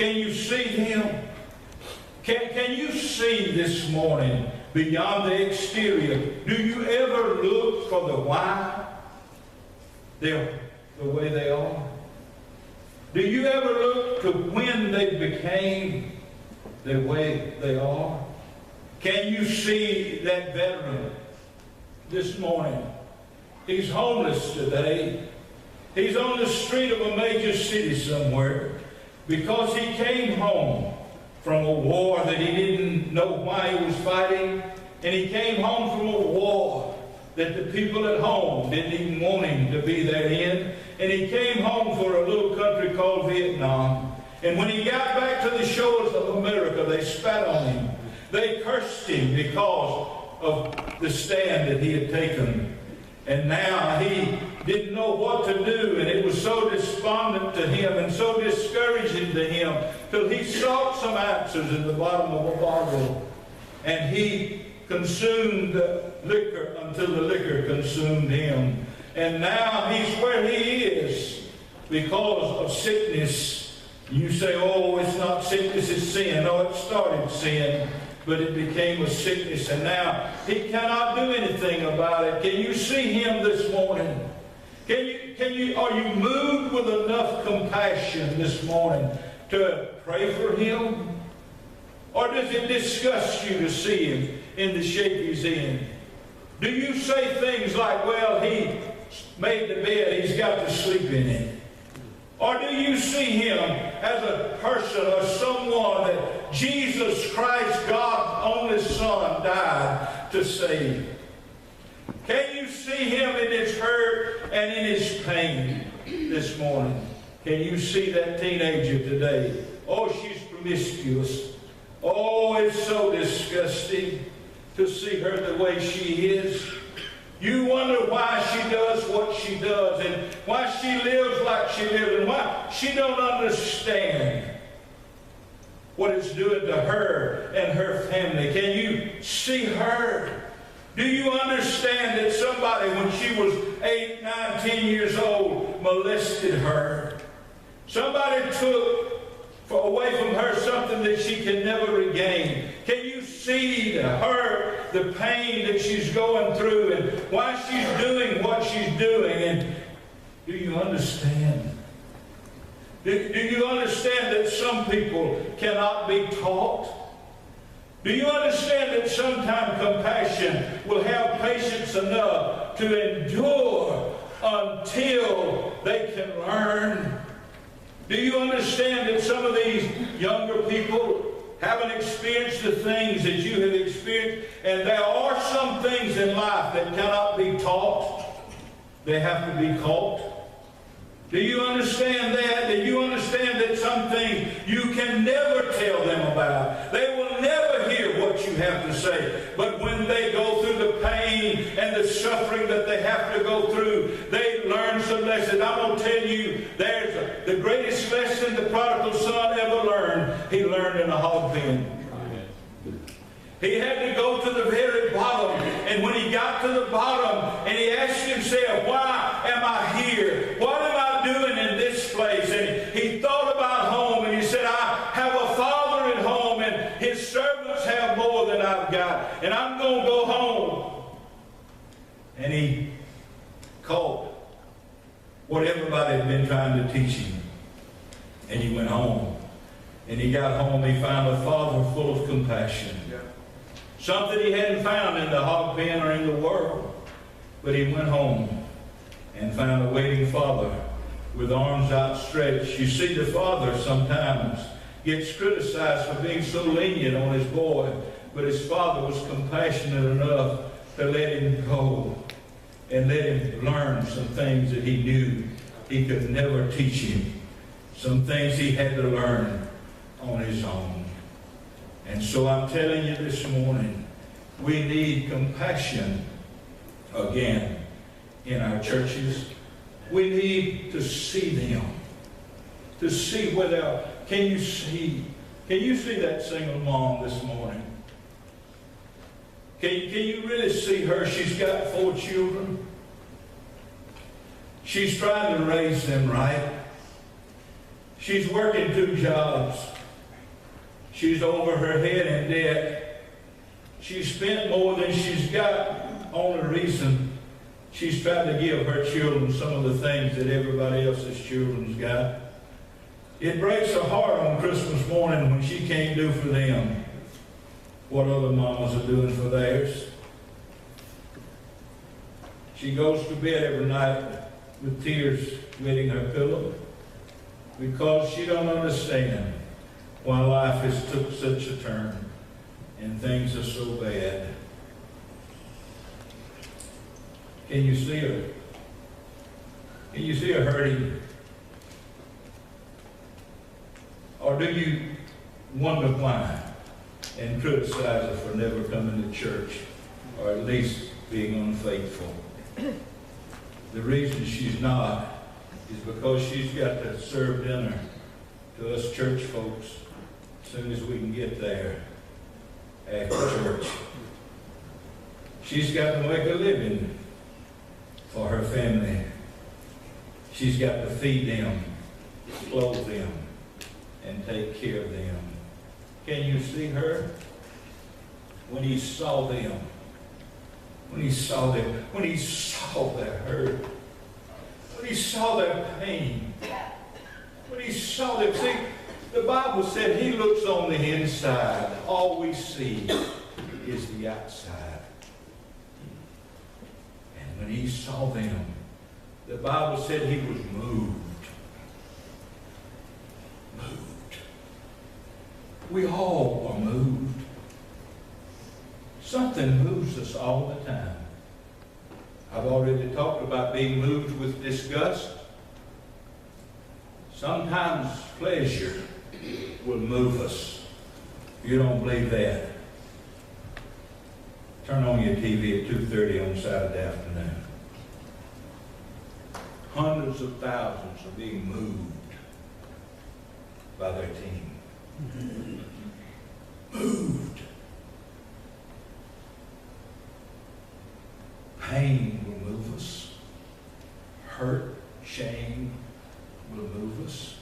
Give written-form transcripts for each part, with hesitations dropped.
Can you see Him? Can you see this morning beyond the exterior? Do you ever look for the why they're the way they are? Do you ever look to when they became the way they are? Can you see that veteran this morning? He's homeless today. He's on the street of a major city somewhere because he came home from a war that he didn't know why he was fighting. And he came home from a war that the people at home didn't even want him to be there in. And he came home for a little country called Vietnam. And when he got back to the shores of America, they spat on him. They cursed him because of the stand that he had taken. And now he didn't know what to do, and it was so despondent to him and so discouraging to him till he sought some answers in the bottom of a bottle. And he consumed liquor until the liquor consumed him. And now he's where he is because of sickness. You say, oh, it's not sickness, it's sin. No, it started sin, but it became a sickness, and now he cannot do anything about it. Can you see him this morning? Are you moved with enough compassion this morning to pray for him? Or does it disgust you to see him in the shape he's in? Do you say things like, well, he made the bed, he's got to sleep in it? Or do you see him as a person or someone that Jesus Christ, God's only Son, died to save? Can you see him in his hurt and in his pain this morning? Can you see that teenager today? Oh, she's promiscuous. Oh, it's so disgusting to see her the way she is. You wonder why she does what she does and why she lives like she lives and why she don't understand what it's doing to her and her family. Can you see her? Do you understand that somebody, when she was 8, 9, 10 years old, molested her? Somebody took away from her something that she can never regain. Can you see her, the pain that she's going through and why she's doing what she's doing? And do you understand? Do you understand that some people cannot be taught? Do you understand that sometimes compassion will have patience enough to endure until they can learn? Do you understand that some of these younger people haven't experienced the things that you have experienced, and there are some things in life that cannot be taught? They have to be caught. Do you understand that? Do you understand that some things you can never tell them about? They will never hear what you have to say. But when they go through the pain and the suffering that they have to go through, they learn some lessons. I'm going to tell you, there's the greatest lesson the prodigal son ever learned. He learned in a hog pen. He had to go to the very bottom. And when he got to the bottom and he asked himself, why am I here? What am I doing in this place? And he thought about home and he said, I have a father at home and his servants have more than I've got. And I'm going to go home. And he caught what everybody had been trying to teach him. And he went home. And he got home, he found a father full of compassion. Something he hadn't found in the hog pen or in the world. But he went home and found a waiting father with arms outstretched. You see, the father sometimes gets criticized for being so lenient on his boy, but his father was compassionate enough to let him go and let him learn some things that he knew he could never teach him. Some things he had to learn on his own. And so I'm telling you this morning, we need compassion again in our churches. We need to see them. To see where they are. Can you see that single mom this morning? Can you really see her? She's got 4 children. She's trying to raise them right. She's working 2 jobs. She's over her head in debt. She's spent more than she's got. Only reason she's trying to give her children some of the things that everybody else's children's got. It breaks her heart on Christmas morning when she can't do for them what other mamas are doing for theirs. She goes to bed every night with tears wetting her pillow because she don't understand why life has took such a turn and things are so bad. Can you see her? Can you see her hurting? Or do you wonder why and criticize her for never coming to church, or at least being unfaithful? The reason she's not is because she's got to serve dinner to us church folks as soon as we can get there after church. She's got to make a living for her family. She's got to feed them, clothe them, and take care of them. Can you see her? When he saw them, when he saw them, when he saw their hurt, when he saw their pain, when he saw them. See, the Bible said he looks on the inside. All we see is the outside. And when he saw them, the Bible said he was moved. Moved. We all are moved. Something moves us all the time. I've already talked about being moved with disgust. Sometimes pleasure will move us. If you don't believe that, turn on your TV at 2:30 on Saturday afternoon. Hundreds of thousands are being moved by their team. Moved. Pain will move us. Hurt, shame will move us.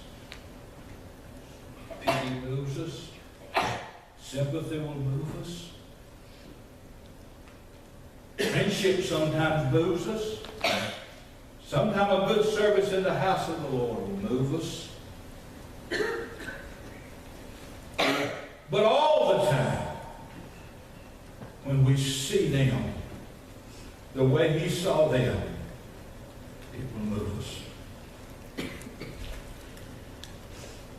Pity moves us. Sympathy will move us. Friendship sometimes moves us. Sometimes a good service in the house of the Lord will move us. But all the time, when we see them the way he saw them, it will move us.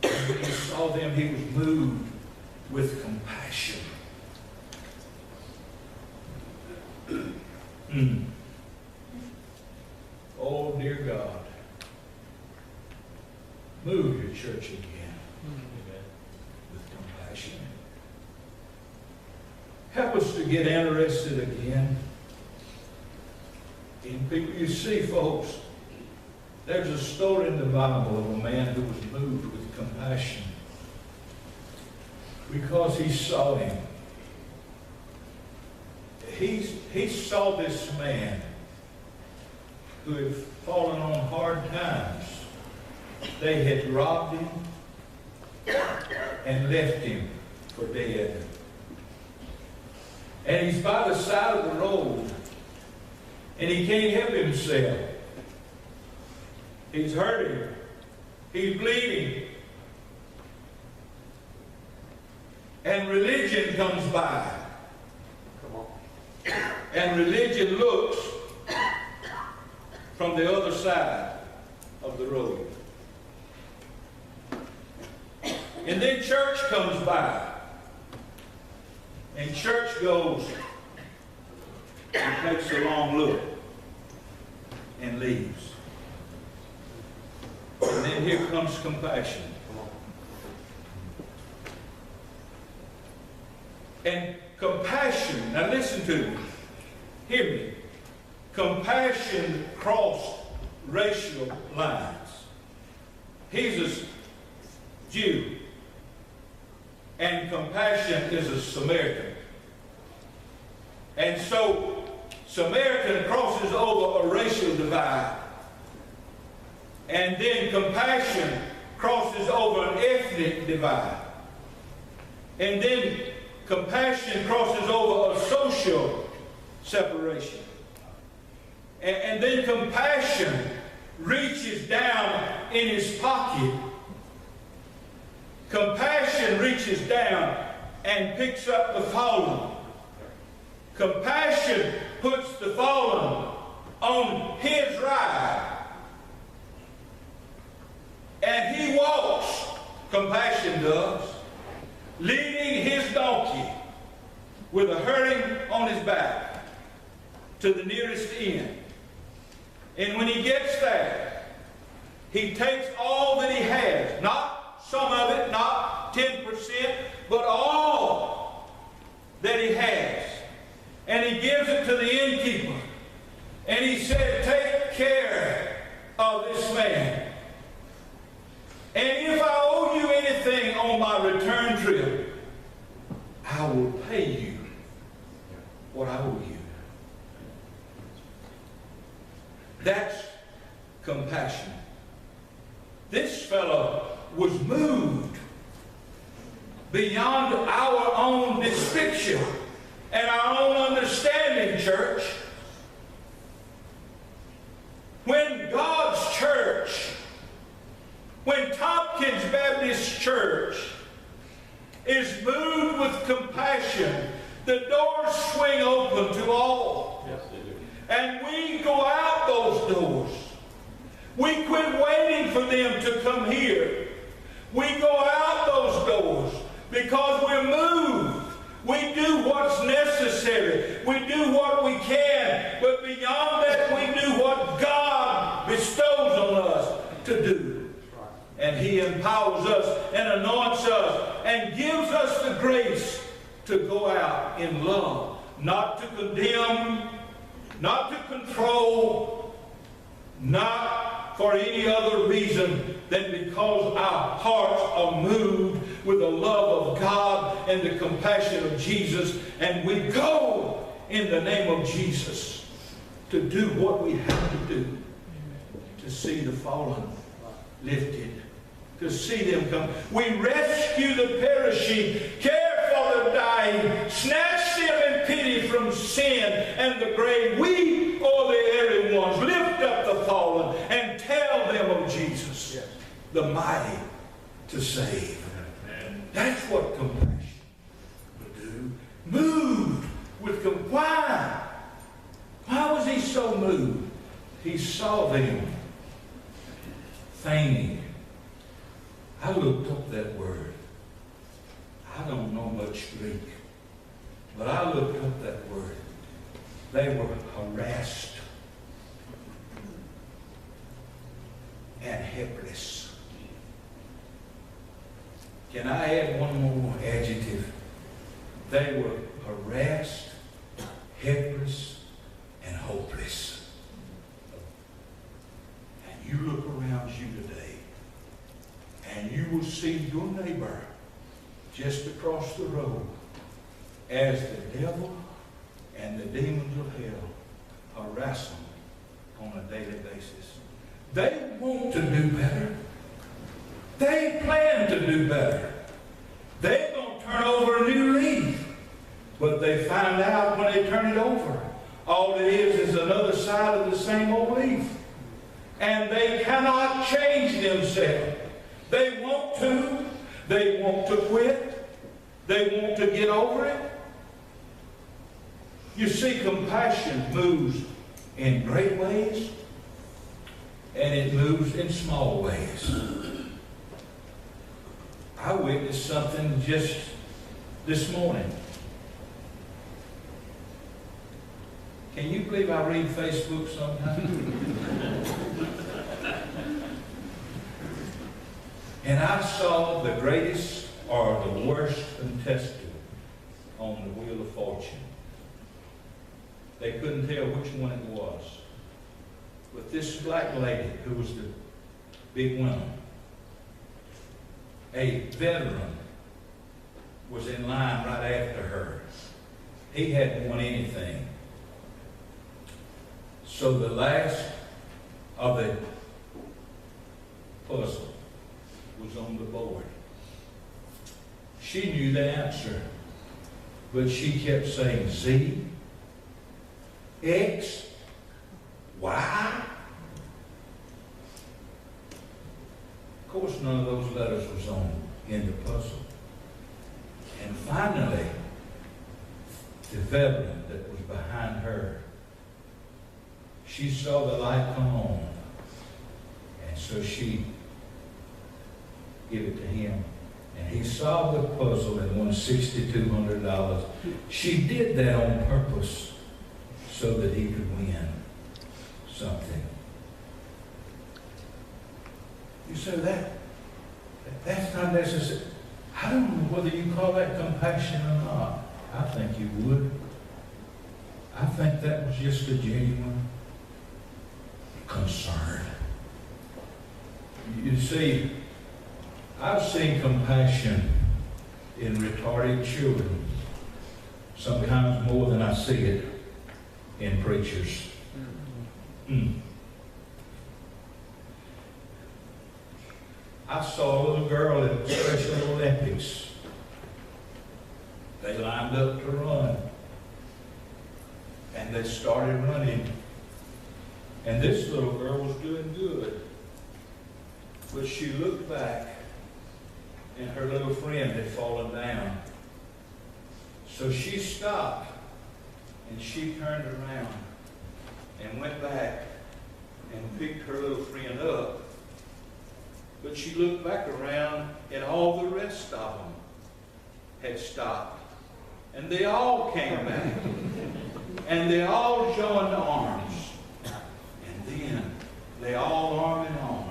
When he saw them, he was moved with compassion. Oh, dear God, move your church again with compassion. Help us to get interested again in people. You see, folks, there's a story in the Bible of a man who was moved with compassion because he saw him. He saw this man who had fallen on hard times. They had robbed him and left him for dead. And he's by the side of the road, and he can't help himself. He's hurting. He's bleeding. And religion comes by. And religion looks from the other side of the road. And then church comes by. And church goes and takes a long look and leaves. And then here comes compassion. And compassion, now listen to me, hear me. Compassion crossed racial lines. He's a Jew, and compassion is a Samaritan. And so Samaritan crosses over a racial divide. And then compassion crosses over an ethnic divide. And then compassion crosses over a social separation. And then compassion reaches down in his pocket. Compassion reaches down and picks up the fallen. Compassion puts the fallen on his ride. And he walks, compassion does, leading his donkey with a hurting on his back to the nearest inn. And when he gets there, he takes all that he has, not some of it, not 10%, but all that he has. And he gives it to the innkeeper. And he said, take care of this man. And if I owe you anything on my return trip, I will pay you what I owe you. That's compassion. This fellow was moved beyond our own description and our own understanding, church. When God's church, when Tompkins Baptist Church is moved with compassion, the doors swing open to all. Yes, they do. And we go out those doors. We quit waiting for them to come here. We go out those doors because we're moved. We do what's necessary. We do what we can. But beyond that, we do what God bestows on us to do. And He empowers us and anoints us and gives us the grace to go out in love, not to condemn, not to control, not for any other reason than because our hearts are moved with the love of God and the compassion of Jesus, and we go in the name of Jesus to do what we have to do, to see the fallen lifted, to see them come. We rescue the perishing, care for the dying, snatch them in pity from sin and the grave. We, all the erring ones, lift up the fallen and tell them of Jesus, yes, the mighty to save. That's what compassion will do. Moved with compassion. Why was he so moved? He saw them fainting. I looked up that word. I don't know much Greek, but I looked up that word. They were harassed and helpless. Can I add one more adjective? They were harassed, helpless, and hopeless. And you look around you today, and you will see your neighbor just across the road as the devil and the demons of hell harass them on a daily basis. They want to do better. They plan to do better. They're going to turn over a new leaf. But they find out when they turn it over, all it is another side of the same old leaf. And they cannot change themselves. They want to. They want to quit. They want to get over it. You see, compassion moves in great ways, and it moves in small ways. I witnessed something just this morning. Can you believe I read Facebook sometimes? And I saw the greatest or the worst contestant on the Wheel of Fortune. They couldn't tell which one it was. But this black lady, who was the big winner, a veteran, was in line right after her. He hadn't won anything. So the last of the puzzle was on the board. She knew the answer, but she kept saying Z, X, Y. Of course, none of those letters was in the puzzle. And finally, the veteran that was behind her, she saw the light come on. And so she gave it to him. And he solved the puzzle and won $6,200. She did that on purpose so that he could win something. You say that's not necessary. I don't know whether you call that compassion or not. I think you would. I think that was just a genuine concern. You see, I've seen compassion in retarded children, sometimes more than I see it in preachers. I saw a little girl at Special Olympics. They lined up to run. And they started running. And this little girl was doing good. But she looked back, and her little friend had fallen down. So she stopped, and she turned around and went back and picked her little friend up. But she looked back around, and all the rest of them had stopped. And they all came back. And they all joined arms. And then they all, arm in arm,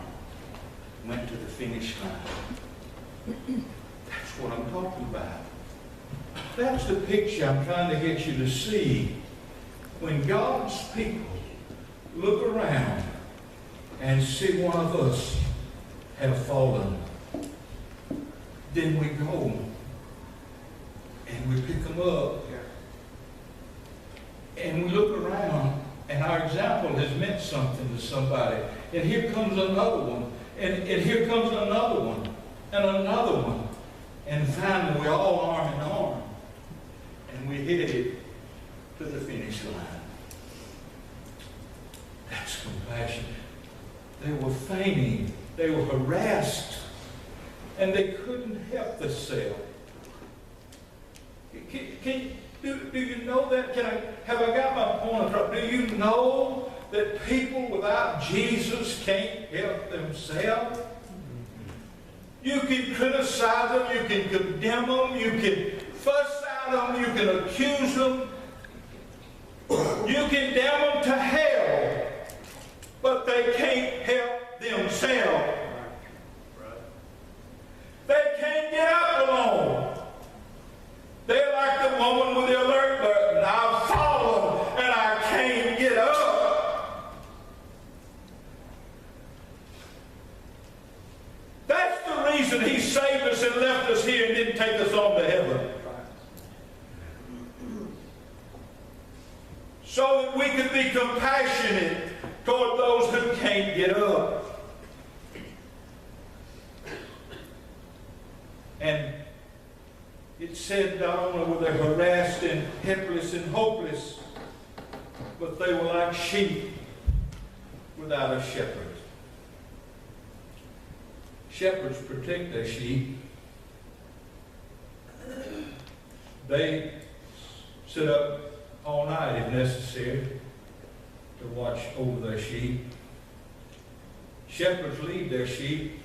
went to the finish line. That's what I'm talking about. That's the picture I'm trying to get you to see. When God's people look around and see one of us have fallen, then we go and we pick them up. And we look around, and our example has meant something to somebody. And here comes another one, and here comes another one, and another one. And finally, we're all arm in arm, and we headed to the finish line. That's compassion. They were fainting. They were harassed, and they couldn't help themselves. Do you know that? Have I got my point across? Do you know that people without Jesus can't help themselves? You can criticize them, you can condemn them, you can fuss at them, you can accuse them, you can damn them to hell, but they can't help themselves. They can't get up alone. They're like the woman with the alert button. I've fallen and I can't get up. That's the reason He saved us and left us here and didn't take us on to heaven. So that we could be compassionate toward those who can't get up. And it said not only were they harassed and helpless and hopeless, but they were like sheep without a shepherd. Shepherds protect their sheep. They sit up all night if necessary to watch over their sheep. Shepherds lead their sheep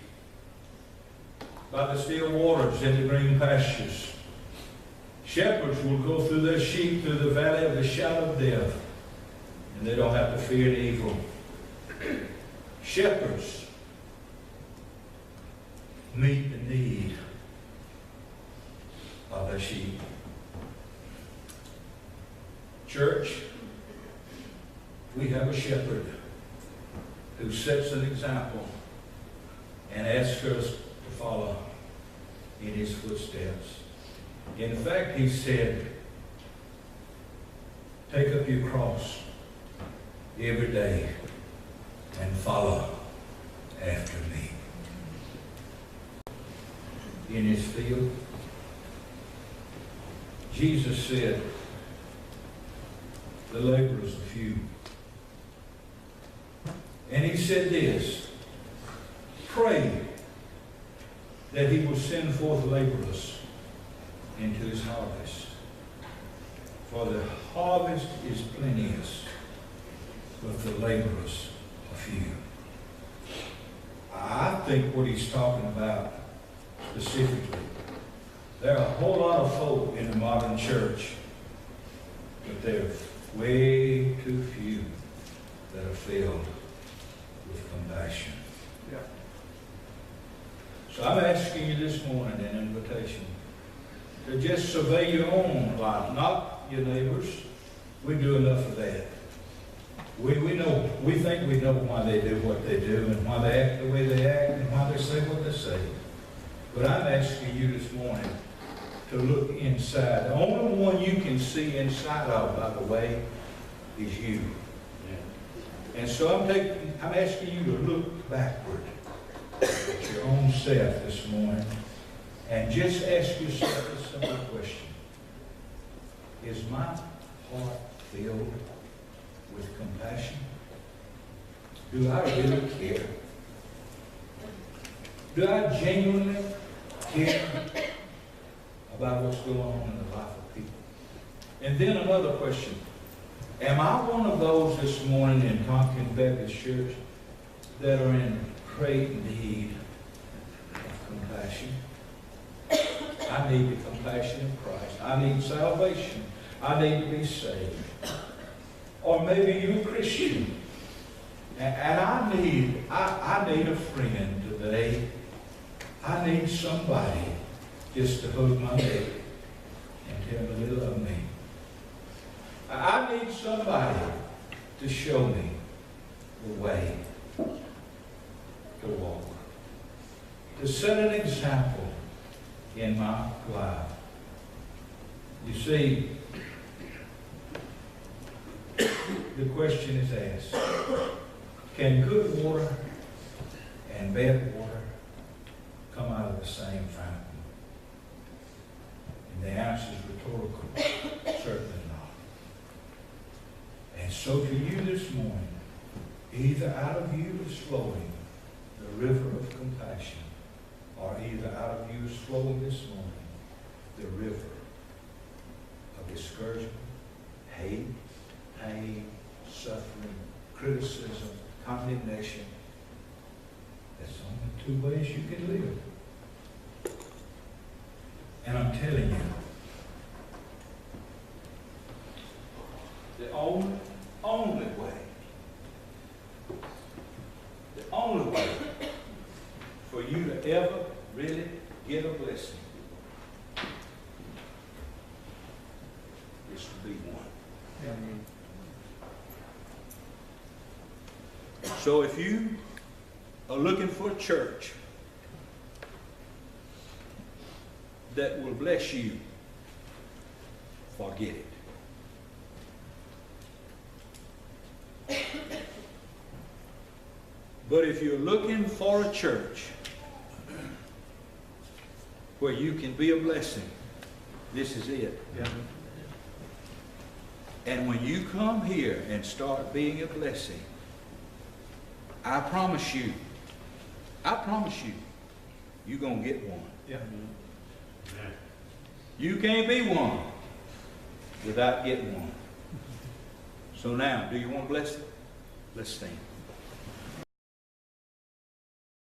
by the still waters in the green pastures. Shepherds will go through their sheep through the valley of the shadow of death, and they don't have to fear evil. Shepherds meet the need of their sheep. Church, we have a shepherd who sets an example and asks us to follow in his footsteps. In fact, he said, take up your cross every day and follow after me. in his field? Jesus said, the laborers are few. And he said this, pray that he will send forth laborers into his harvest. For the harvest is plenteous, but the laborers are few. I think what he's talking about specifically, there are a whole lot of folk in the modern church, but there are way too few that are filled with compassion. Yeah. So I'm asking you this morning an invitation to just survey your own life, not your neighbors. We do enough of that. We think we know why they do what they do and why they act the way they act and why they say what they say. But I'm asking you this morning to look inside. The only one you can see inside of, by the way, is you. Yeah. And so I'm asking you to look backward at your own self this morning and just ask yourself a simple question. Is my heart filled with compassion? Do I really care? Do I genuinely care about what's going on in the life of people? And then another question. Am I one of those this morning in Tompkins Baptist Church that are in great need of compassion? I need the compassion of Christ. I need salvation. I need to be saved. Or maybe you're a Christian. And I need a friend today. I need somebody just to hug my neck and tell me they love me. I need somebody to show me the way to walk. To set an example in my life. You see, the question is asked, can good water and bad water come out of the same fountain? And the answer is rhetorical. Certainly not. And so to you this morning, either out of you is flowing the river of compassion, or either out of you is flowing this morning the river of discouragement, hate, pain, suffering, criticism, condemnation. There's only two ways you can live. And I'm telling you, the only way for you to ever really get a blessing is to be one. So if you are looking for a church that will bless you, forget it. But if you're looking for a church where you can be a blessing, this is it. Yeah. And when you come here and start being a blessing, I promise you, you're going to get one. Yeah. You can't be one without getting one. So now, do you want a blessing? Let's stand.